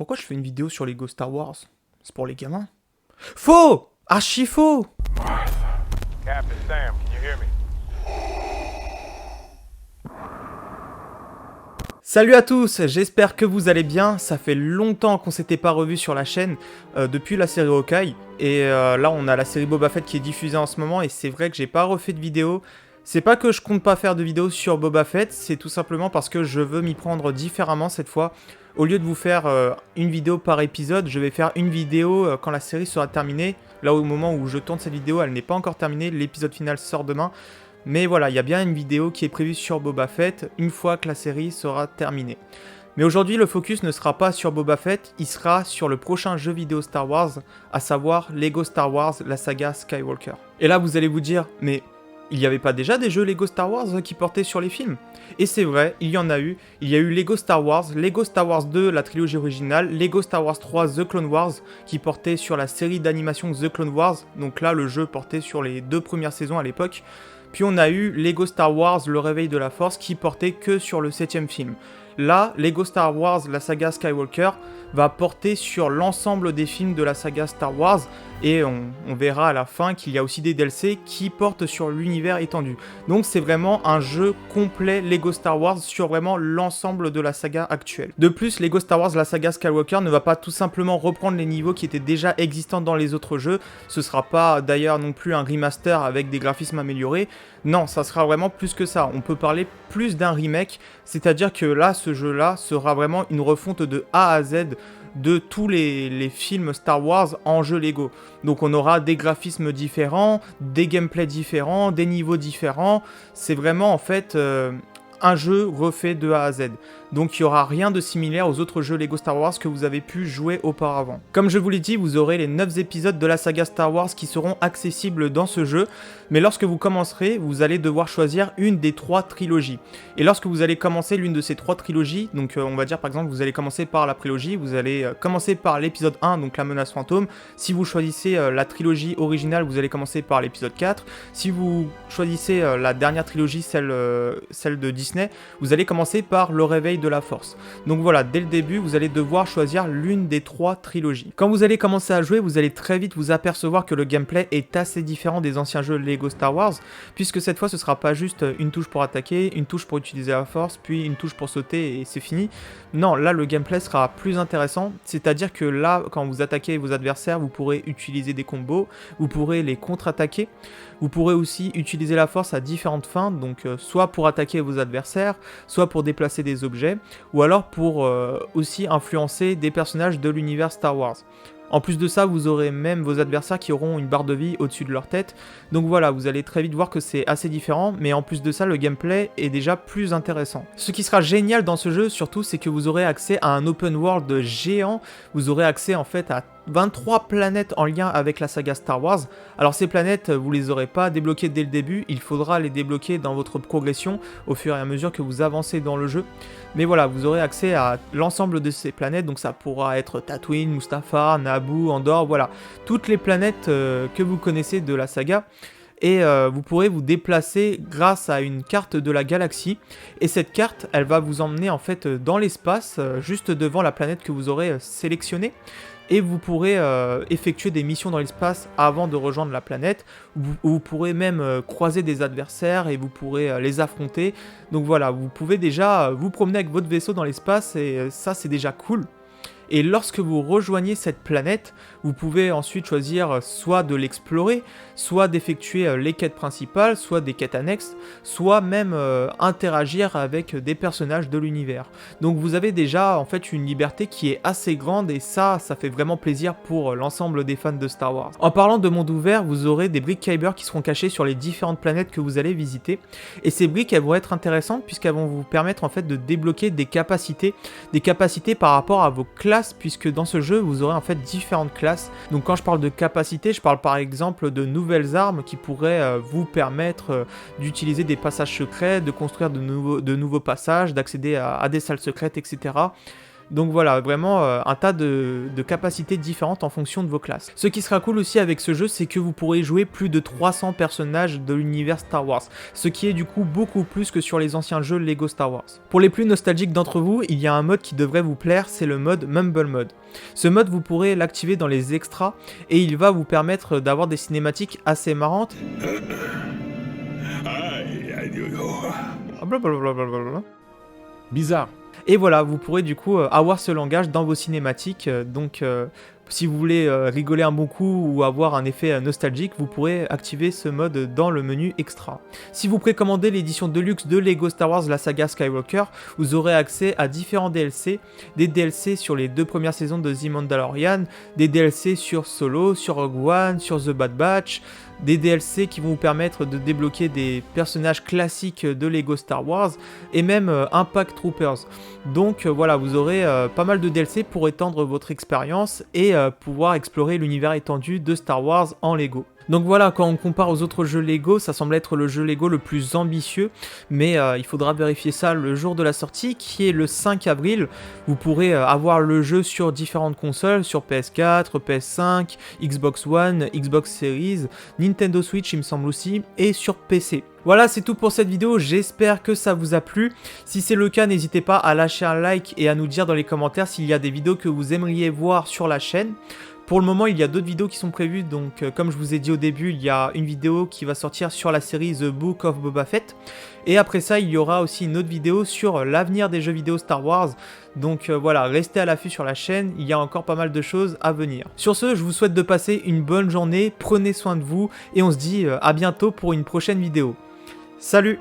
pourquoi je fais une vidéo sur Lego Star Wars? C'est pour les gamins? Faux! Archi faux! Captain Sam, can you hear me? Salut à tous, j'espère que vous allez bien. Ça fait longtemps qu'on s'était pas revu sur la chaîne depuis la série Hawkeye. Et là on a la série Boba Fett qui est diffusée en ce moment et c'est vrai que j'ai pas refait de vidéo. C'est pas que je compte pas faire de vidéo sur Boba Fett, c'est tout simplement parce que je veux m'y prendre différemment cette fois. Au lieu de vous faire une vidéo par épisode, je vais faire une vidéo quand la série sera terminée. Là au moment où je tourne cette vidéo, elle n'est pas encore terminée, l'épisode final sort demain. Mais voilà, il y a bien une vidéo qui est prévue sur Boba Fett une fois que la série sera terminée. Mais aujourd'hui, le focus ne sera pas sur Boba Fett, il sera sur le prochain jeu vidéo Star Wars, à savoir Lego Star Wars, la saga Skywalker. Et là, vous allez vous dire, mais il n'y avait pas déjà des jeux Lego Star Wars qui portaient sur les films? Et c'est vrai, il y en a eu. Il y a eu Lego Star Wars 2, la trilogie originale, Lego Star Wars 3, The Clone Wars, qui portait sur la série d'animation The Clone Wars. Donc là, le jeu portait sur les 2 premières saisons à l'époque. Puis on a eu Lego Star Wars, le réveil de la force, qui portait que sur le 7ème film. Là, Lego Star Wars, la saga Skywalker, va porter sur l'ensemble des films de la saga Star Wars, et on verra à la fin qu'il y a aussi des DLC qui portent sur l'univers étendu. Donc c'est vraiment un jeu complet Lego Star Wars sur vraiment l'ensemble de la saga actuelle. De plus, Lego Star Wars, la saga Skywalker ne va pas tout simplement reprendre les niveaux qui étaient déjà existants dans les autres jeux, ce sera pas d'ailleurs non plus un remaster avec des graphismes améliorés, non, ça sera vraiment plus que ça, on peut parler plus d'un remake, c'est-à-dire que là, ce jeu-là sera vraiment une refonte de A à Z de tous les films Star Wars en jeu Lego. Donc on aura des graphismes différents, des gameplays différents, des niveaux différents, c'est vraiment en fait un jeu refait de A à Z. Donc il n'y aura rien de similaire aux autres jeux Lego Star Wars que vous avez pu jouer auparavant. Comme je vous l'ai dit, vous aurez les 9 épisodes de la saga Star Wars qui seront accessibles dans ce jeu, mais lorsque vous commencerez, vous allez devoir choisir une des 3 trilogies. Et lorsque vous allez commencer l'une de ces 3 trilogies, donc on va dire par exemple vous allez commencer par la prélogie, vous allez commencer par l'épisode 1, donc la menace fantôme. Si vous choisissez la trilogie originale, vous allez commencer par l'épisode 4. Si vous choisissez la dernière trilogie, celle de Disney, vous allez commencer par le réveil de la force. Donc voilà, dès le début, vous allez devoir choisir l'une des 3 trilogies. Quand vous allez commencer à jouer, vous allez très vite vous apercevoir que le gameplay est assez différent des anciens jeux Lego Star Wars, puisque cette fois ce sera pas juste une touche pour attaquer, une touche pour utiliser la force, puis une touche pour sauter et c'est fini. Non, là le gameplay sera plus intéressant, c'est-à-dire que là, quand vous attaquez vos adversaires, vous pourrez utiliser des combos, vous pourrez les contre-attaquer, vous pourrez aussi utiliser la force à différentes fins, donc soit pour attaquer vos adversaires, soit pour déplacer des objets, ou alors pour aussi influencer des personnages de l'univers Star Wars. En plus de ça, vous aurez même vos adversaires qui auront une barre de vie au-dessus de leur tête. Donc voilà, vous allez très vite voir que c'est assez différent, mais en plus de ça, le gameplay est déjà plus intéressant. Ce qui sera génial dans ce jeu, surtout, c'est que vous aurez accès à un open world géant. Vous aurez accès en fait à 23 planètes en lien avec la saga Star Wars. Alors ces planètes, vous les aurez pas débloquées dès le début, il faudra les débloquer dans votre progression au fur et à mesure que vous avancez dans le jeu. Mais voilà, vous aurez accès à l'ensemble de ces planètes, donc ça pourra être Tatooine, Mustafar, Naboo, Andorre, voilà. Toutes les planètes que vous connaissez de la saga. Et vous pourrez vous déplacer grâce à une carte de la galaxie. Et cette carte, elle va vous emmener en fait dans l'espace, juste devant la planète que vous aurez sélectionnée. Et vous pourrez effectuer des missions dans l'espace avant de rejoindre la planète. Vous pourrez même croiser des adversaires et vous pourrez les affronter. Donc voilà, vous pouvez déjà vous promener avec votre vaisseau dans l'espace et ça c'est déjà cool. Et lorsque vous rejoignez cette planète, vous pouvez ensuite choisir soit de l'explorer, soit d'effectuer les quêtes principales, soit des quêtes annexes, soit même interagir avec des personnages de l'univers. Donc vous avez déjà en fait une liberté qui est assez grande et ça fait vraiment plaisir pour l'ensemble des fans de Star Wars. En parlant de monde ouvert, vous aurez des briques Kyber qui seront cachées sur les différentes planètes que vous allez visiter. Et ces briques, elles vont être intéressantes puisqu'elles vont vous permettre en fait de débloquer des capacités par rapport à vos classes, puisque dans ce jeu vous aurez en fait différentes classes. Donc quand je parle de capacité, je parle par exemple de nouvelles armes qui pourraient vous permettre d'utiliser des passages secrets, de construire de nouveaux passages, d'accéder à des salles secrètes, etc. Donc voilà, vraiment un tas de capacités différentes en fonction de vos classes. Ce qui sera cool aussi avec ce jeu, c'est que vous pourrez jouer plus de 300 personnages de l'univers Star Wars, ce qui est du coup beaucoup plus que sur les anciens jeux Lego Star Wars. Pour les plus nostalgiques d'entre vous, il y a un mode qui devrait vous plaire, c'est le mode Mumble Mode. Ce mode, vous pourrez l'activer dans les extras et il va vous permettre d'avoir des cinématiques assez marrantes. Blablabla. Bizarre. Et voilà, vous pourrez du coup avoir ce langage dans vos cinématiques, donc si vous voulez rigoler un bon coup ou avoir un effet nostalgique, vous pourrez activer ce mode dans le menu extra. Si vous précommandez l'édition Deluxe de Lego Star Wars, la saga Skywalker, vous aurez accès à différents DLC, des DLC sur les 2 premières saisons de The Mandalorian, des DLC sur Solo, sur Rogue One, sur The Bad Batch, des DLC qui vont vous permettre de débloquer des personnages classiques de Lego Star Wars et même Impact Troopers. Donc voilà, vous aurez pas mal de DLC pour étendre votre expérience et pouvoir explorer l'univers étendu de Star Wars en Lego. Donc voilà, quand on compare aux autres jeux Lego, ça semble être le jeu Lego le plus ambitieux, mais il faudra vérifier ça le jour de la sortie, qui est le 5 avril. Vous pourrez avoir le jeu sur différentes consoles, sur PS4, PS5, Xbox One, Xbox Series, Nintendo Switch il me semble aussi, et sur PC. Voilà, c'est tout pour cette vidéo, j'espère que ça vous a plu. Si c'est le cas, n'hésitez pas à lâcher un like et à nous dire dans les commentaires s'il y a des vidéos que vous aimeriez voir sur la chaîne. Pour le moment, il y a d'autres vidéos qui sont prévues, donc comme je vous ai dit au début, il y a une vidéo qui va sortir sur la série The Book of Boba Fett. Et après ça, il y aura aussi une autre vidéo sur l'avenir des jeux vidéo Star Wars. Donc voilà, restez à l'affût sur la chaîne, il y a encore pas mal de choses à venir. Sur ce, je vous souhaite de passer une bonne journée, prenez soin de vous, et on se dit à bientôt pour une prochaine vidéo. Salut!